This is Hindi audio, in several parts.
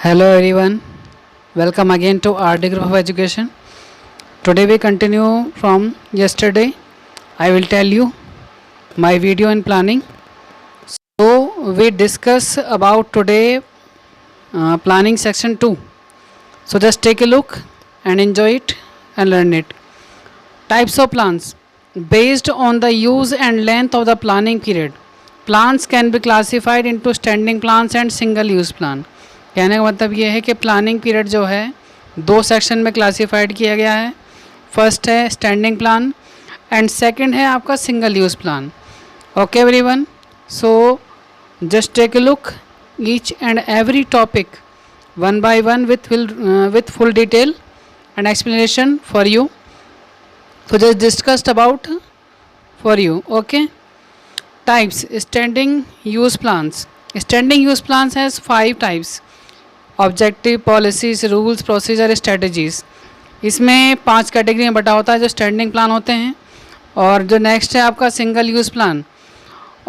Hello everyone, welcome again to our Group of Education. Today we continue from yesterday. I will tell you my video in planning. So we discuss about today planning section 2. So just take a look and enjoy it and learn it. Types of plans. Based on the use and length of the planning period, plans can be classified into standing plans and single use plan. कहने का मतलब ये है कि प्लानिंग पीरियड जो है दो सेक्शन में क्लासिफाइड किया गया है. फर्स्ट है स्टैंडिंग प्लान एंड सेकंड है आपका single use plan. Okay everyone, so just take a look each and every topic one by one with full detail and explanation for you. So just discussed about for you. Okay, types. Standing use plans. Standing use plans has 5 types. Objective, policies, rules, procedure, strategies. इसमें 5 कैटेगरी में बटा होता है जो स्टैंडिंग प्लान होते हैं. और जो नेक्स्ट है आपका single use plan.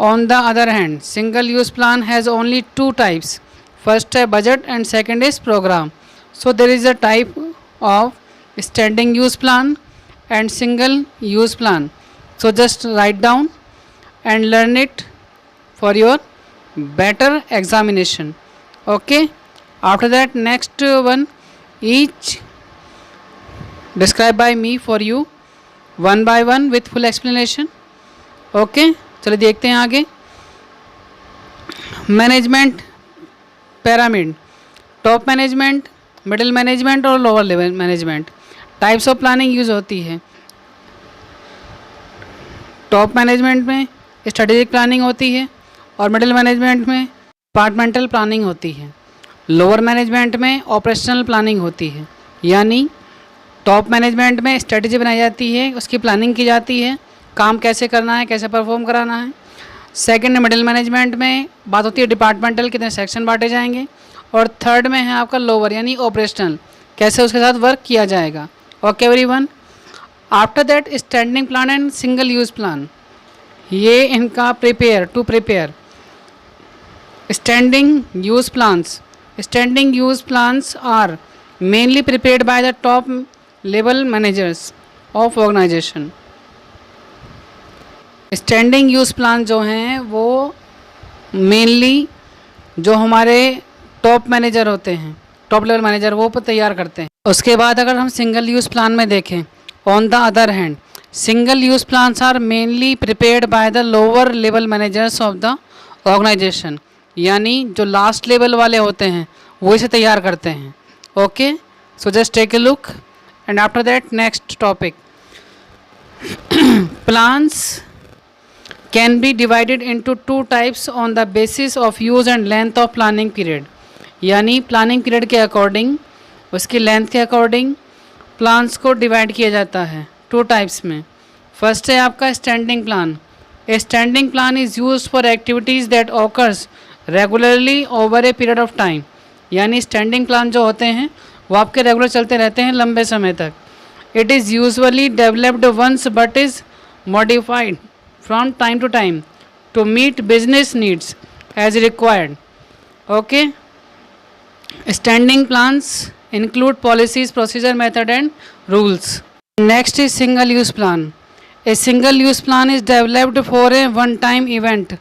On the other hand single use plan has only 2 types. First है budget and second is program. So there is a type of standing use plan and single use plan. So just write down and learn it for your better examination. Okay, after that next one each described by me for you one by one with full explanation. Okay, चलिए देखते हैं आगे. Management pyramid. Top management, middle management और lower level management. Types of planning use होती है. टॉप मैनेजमेंट में स्ट्रेटेजिक प्लानिंग होती है और मिडिल मैनेजमेंट में डिपार्टमेंटल प्लानिंग होती है. लोअर मैनेजमेंट में ऑपरेशनल प्लानिंग होती है. यानी टॉप मैनेजमेंट में स्ट्रेटजी बनाई जाती है, उसकी प्लानिंग की जाती है, काम कैसे करना है, कैसे परफॉर्म कराना है. सेकंड मिडिल मैनेजमेंट में बात होती है डिपार्टमेंटल, कितने सेक्शन बांटे जाएंगे. और थर्ड में है आपका लोअर यानी ऑपरेशनल, कैसे उसके साथ वर्क किया जाएगा. Okay everyone, after that standing plan and single use plan. ये इनका prepare standing use plans. Standing use plans are mainly prepared by the top level managers of organisation. Standing use plan जो हैं वो मेनली जो हमारे टॉप मैनेजर होते हैं, टॉप लेवल मैनेजर, वो तैयार करते हैं. उसके बाद अगर हम सिंगल यूज़ प्लान में देखें, on the other hand single use plans are mainly prepared by the lower level managers of the organisation. यानी जो लास्ट लेवल वाले होते हैं वो इसे तैयार करते हैं. Okay, so just take a look and after that next topic. Plans can be divided into 2 types on the basis of use and length of planning period. यानी प्लानिंग पीरियड के अकॉर्डिंग, उसकी लेंथ के अकॉर्डिंग प्लान्स को डिवाइड किया जाता है 2 टाइप्स में. फर्स्ट है आपका standing plan. A standing plan is use for activities that occurs regularly over a period of time. यानी स्टैंडिंग प्लान जो होते हैं वो आपके रेगुलर चलते रहते हैं लंबे समय तक. It is usually developed once but is modified from time to time to meet business needs as required. Okay, standing plans include policies, procedure, method and rules. Next is single use plan. A single use plan is developed for a one time event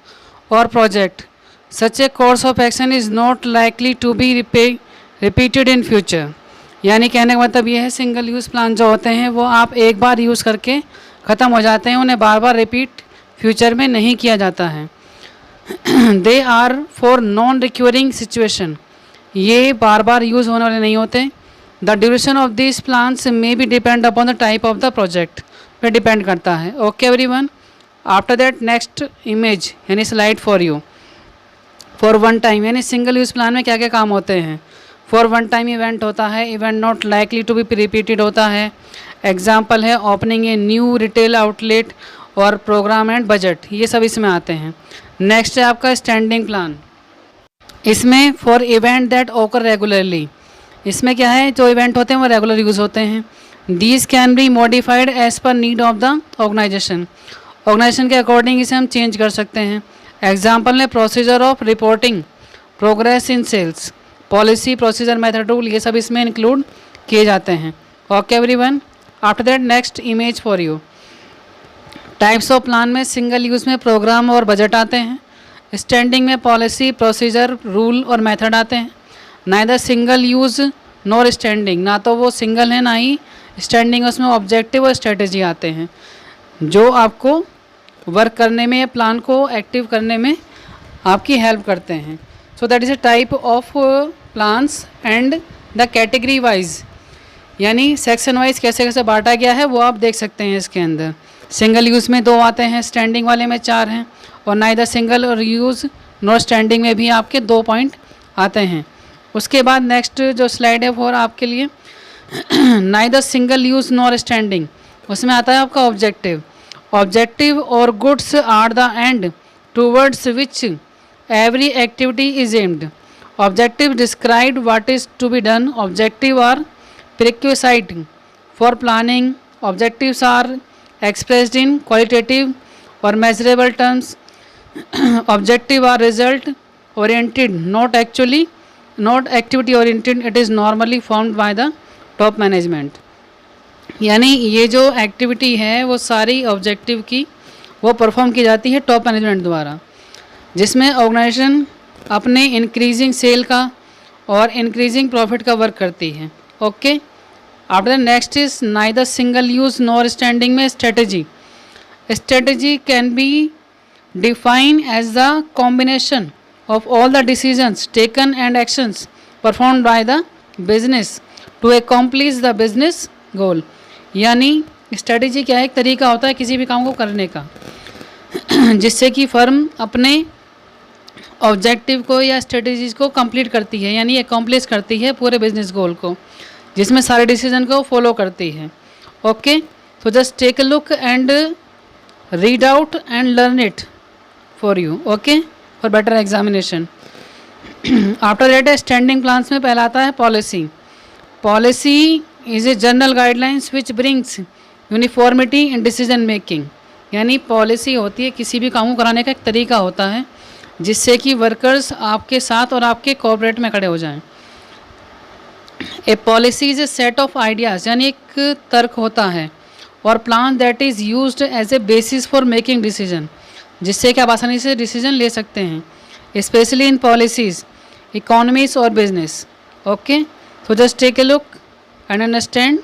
or project. Such a course of action is not likely to be repeated in future. यानी कहने का मतलब ये है सिंगल यूज़ प्लान जो होते हैं वो आप एक बार यूज़ करके ख़त्म हो जाते हैं, उन्हें बार बार रिपीट फ्यूचर में नहीं किया जाता है. They are for non recurring situation. ये बार बार यूज़ होने वाले नहीं होते. The duration of this plans may be depend upon the type of the project पे डिपेंड करता है. Okay everyone, after that next image यानी slide for you. For one time यानी सिंगल यूज़ प्लान में क्या क्या काम होते हैं. फॉर वन टाइम इवेंट होता है, event not likely to be repeated होता है. एग्जाम्पल है opening a new retail outlet और प्रोग्राम एंड बजट, ये सब इसमें आते हैं. नेक्स्ट है आपका स्टैंडिंग प्लान. इसमें for event that occur regularly. इसमें क्या है, जो इवेंट होते हैं वो रेगुलर यूज़ होते हैं. These can be modified as per need of the organisation. Organisation के अकॉर्डिंग इसे हम चेंज कर सकते हैं. एग्जाम्पल है procedure of reporting progress in sales. Policy, procedure, method, rule, ये सब इसमें इंक्लूड किए जाते हैं। Okay everyone, after that next image for you. Types of plan में सिंगल यूज़ में प्रोग्राम और बजट आते हैं। स्टैंडिंग में पॉलिसी, प्रोसीजर, रूल और मेथड आते हैं। Neither single use nor standing, ना तो वो सिंगल है ना ही स्टैंडिंग, उसमें ऑब्जेक्टिव और स्ट्रेटजी आते हैं जो आपको वर्क करने में, प्लान को एक्टिव करने में आपकी हेल्प करते हैं। सो that is a type of plans and the category wise, यानी सेक्शन वाइज कैसे कैसे बांटा गया है वो आप देख सकते हैं इसके अंदर। सिंगल यूज़ में 2 आते हैं, स्टैंडिंग वाले में 4 हैं, और नाइदर सिंगल और यूज़ नॉर स्टैंडिंग में भी आपके 2 पॉइंट आते हैं। उसके बाद नेक्स्ट जो स्लाइड है वो आपके लिए neither single use nor standing, उसमें आता है आपका ऑब्जेक्टिव। ऑब्जेक्टिव और goods are the end towards which every activity is aimed. Objective describe what is to be done. Objective are prerequisite for planning. Objectives are expressed in qualitative or measurable terms. Objective are result oriented, not activity oriented. It is normally formed by the top management. यानी ये जो एक्टिविटी है वो सारी ऑब्जेक्टिव की वो परफॉर्म की जाती है टॉप मैनेजमेंट द्वारा, जिसमें ऑर्गेनाइजेशन अपने इंक्रीजिंग सेल का और इंक्रीजिंग प्रॉफिट का वर्क करती है। Okay, after next is neither single use nor standing में strategy. Strategy can be define as the combination of all the decisions taken and actions performed by the business to accomplish the business goal. यानी स्ट्रेटजी क्या है, एक तरीका होता है किसी भी काम को करने का जिससे कि फर्म अपने ऑब्जेक्टिव को या स्ट्रेटजीज को कंप्लीट करती है, यानी अकॉम्प्लिश करती है पूरे बिजनेस गोल को, जिसमें सारे डिसीजन को फॉलो करती है। ओके, तो just take a look and read out and learn it for you, okay, for better examination. After that standing plans में पहला आता है policy. Policy is a general guidelines which brings uniformity in decision making. यानी पॉलिसी होती है किसी भी काम को कराने का एक तरीका होता है जिससे कि वर्कर्स आपके साथ और आपके कोऑपरेट में खड़े हो जाएं। A policy is a set of ideas, यानी एक तर्क होता है, और plan that is used as a basis for making decision, जिससे कि आप आसानी से डिसीजन ले सकते हैं, स्पेशली इन पॉलिसीज़, इकोनॉमीज और business. Okay, so just take a look and understand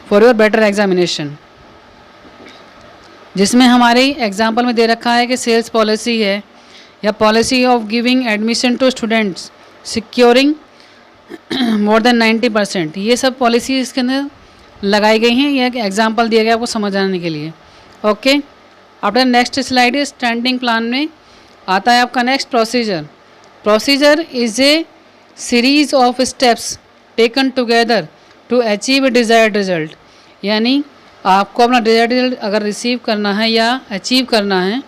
for your better examination। जिसमें हमारे एग्जाम्पल में दे रखा है कि सेल्स पॉलिसी है या policy of giving admission to students securing more than 90%, ये सब पॉलिसी इसके अंदर लगाई गई हैं। यह एग्जाम्पल दिया गया आपको समझ आने के लिए। Okay, after next slide is standing plan में आता है आपका next procedure. Procedure is a series of steps taken together to achieve desired result. यानी आपको अपना डिज़ायर्ड रिजल्ट अगर रिसीव करना है या अचीव करना है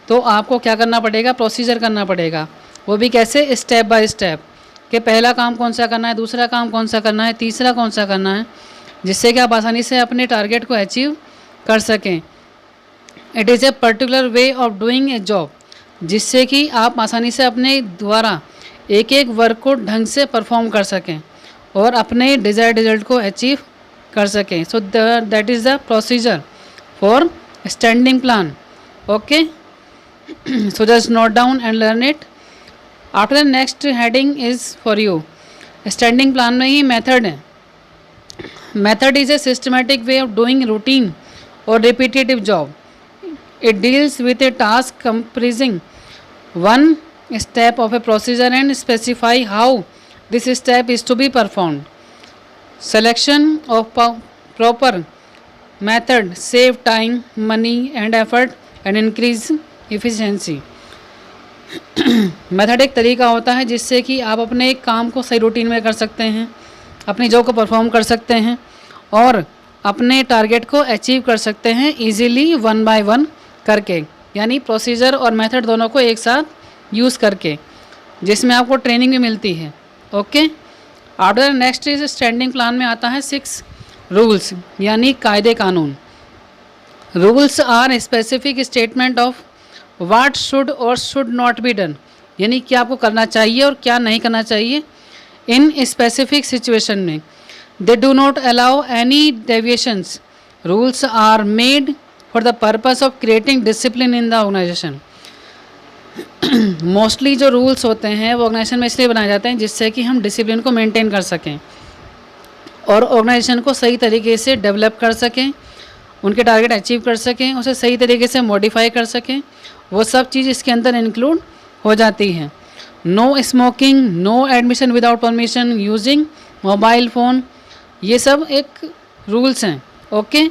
तो आपको क्या करना पड़ेगा, प्रोसीजर करना पड़ेगा। वो भी कैसे, स्टेप बाय स्टेप, कि पहला काम कौन सा करना है, दूसरा काम कौन सा करना है, तीसरा कौन सा करना है, जिससे कि आप आसानी से अपने टारगेट को अचीव कर सकें। It is a particular way of doing a job, जिससे कि आप आसानी से अपने द्वारा एक एक वर्क को ढंग से परफॉर्म कर सकें और अपने डिज़ायर्ड रिजल्ट को अचीव कर सकें। So that is the procedure for standing plan. Okay, so just note down and learn it. After the next heading is for you. Standing plan में ही मेथड है। Method is a systematic way of doing routine और repetitive job. It deals with a task comprising one step of a procedure and specify how this step is to be performed. Selection of proper method save time, money and effort and increase efficiency. Method एक तरीका होता है जिससे कि आप अपने काम को सही रूटीन में कर सकते हैं, अपनी जॉब को परफॉर्म कर सकते हैं और अपने टारगेट को अचीव कर सकते हैं इजीली, वन बाय वन करके, यानी प्रोसीजर और मेथड दोनों को एक साथ यूज़ करके, जिसमें आपको ट्रेनिंग भी मिलती है। Okay, after next is standing plan में आता है 6 रूल्स, यानी कायदे कानून। Rules are specific statement of what should or should not be done, यानी क्या आपको करना चाहिए और क्या नहीं करना चाहिए इन स्पेसिफिक सिचुएशन में। They do not allow any deviations, rules are made for the purpose of creating discipline in the organisation. Mostly जो रूल्स होते हैं वो ऑर्गेनाइजेशन में इसलिए बनाए जाते हैं जिससे कि हम डिसिप्लिन को मेंटेन कर सकें और ऑर्गेनाइजेशन को सही तरीके से डेवलप कर सकें, उनके टारगेट अचीव कर सकें, उसे सही तरीके से मॉडिफाई कर सकें। वो सब चीज़ इसके अंदर इंक्लूड हो जाती हैं। No smoking, no admission without permission, using mobile phone, ये सब एक रूल्स हैं। ओके,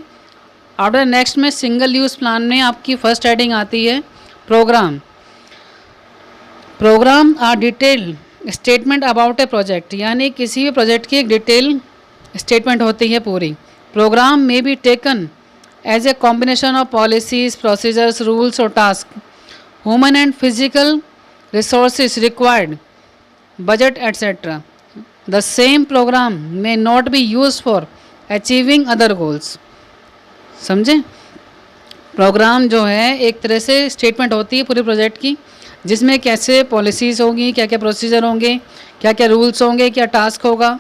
आफ्टर नेक्स्ट में सिंगल यूज़ प्लान में आपकी फर्स्ट हेडिंग आती है programme. Programme are detail statement about a project, यानी किसी भी प्रोजेक्ट की एक डिटेल स्टेटमेंट होती है पूरी। प्रोग्राम में be taken as a combination of policies, procedures, rules और task, human and physical resources required, budget etc. The same program may not be used for achieving other goals. समझे? प्रोग्राम जो है एक तरह से स्टेटमेंट होती है पूरे प्रोजेक्ट की, जिसमें कैसे पॉलिसीज़ होंगी, क्या क्या प्रोसीजर होंगे, क्या क्या रूल्स होंगे, क्या टास्क होगा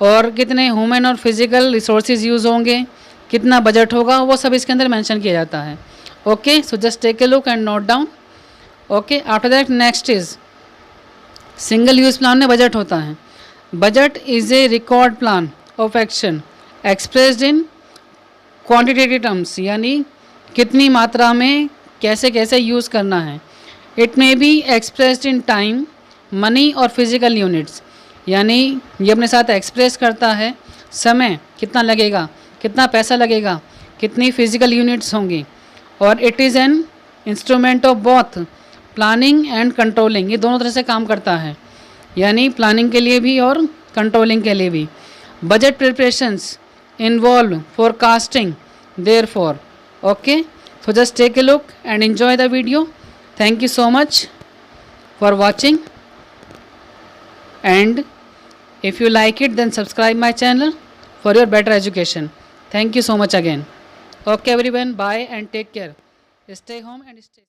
और कितने ह्यूमन और फिजिकल रिसोर्सेज यूज़ होंगे, कितना बजट होगा, वो सब इसके अंदर मेंशन किया जाता है। Okay, so just take a look and note down. Okay, after that next is single use plan में बजट होता है। Budget is a record plan of action expressed in quantitative terms, यानी कितनी मात्रा में कैसे कैसे यूज़ करना है। It may be expressed in time, money और फिजिकल यूनिट्स, यानी ये अपने साथ एक्सप्रेस करता है समय कितना लगेगा, कितना पैसा लगेगा, कितनी फिजिकल यूनिट्स होंगी। और it is an instrument of both planning and controlling, ये दोनों तरह से काम करता है, यानी प्लानिंग के लिए भी और कंट्रोलिंग के लिए भी। Budget preparations involve forecasting therefore. Okay, so just take a look and enjoy the video. Thank you so much for watching and if you like it then subscribe my channel for your better education. Thank you so much again. Okay everyone, bye and take care. Stay home and stay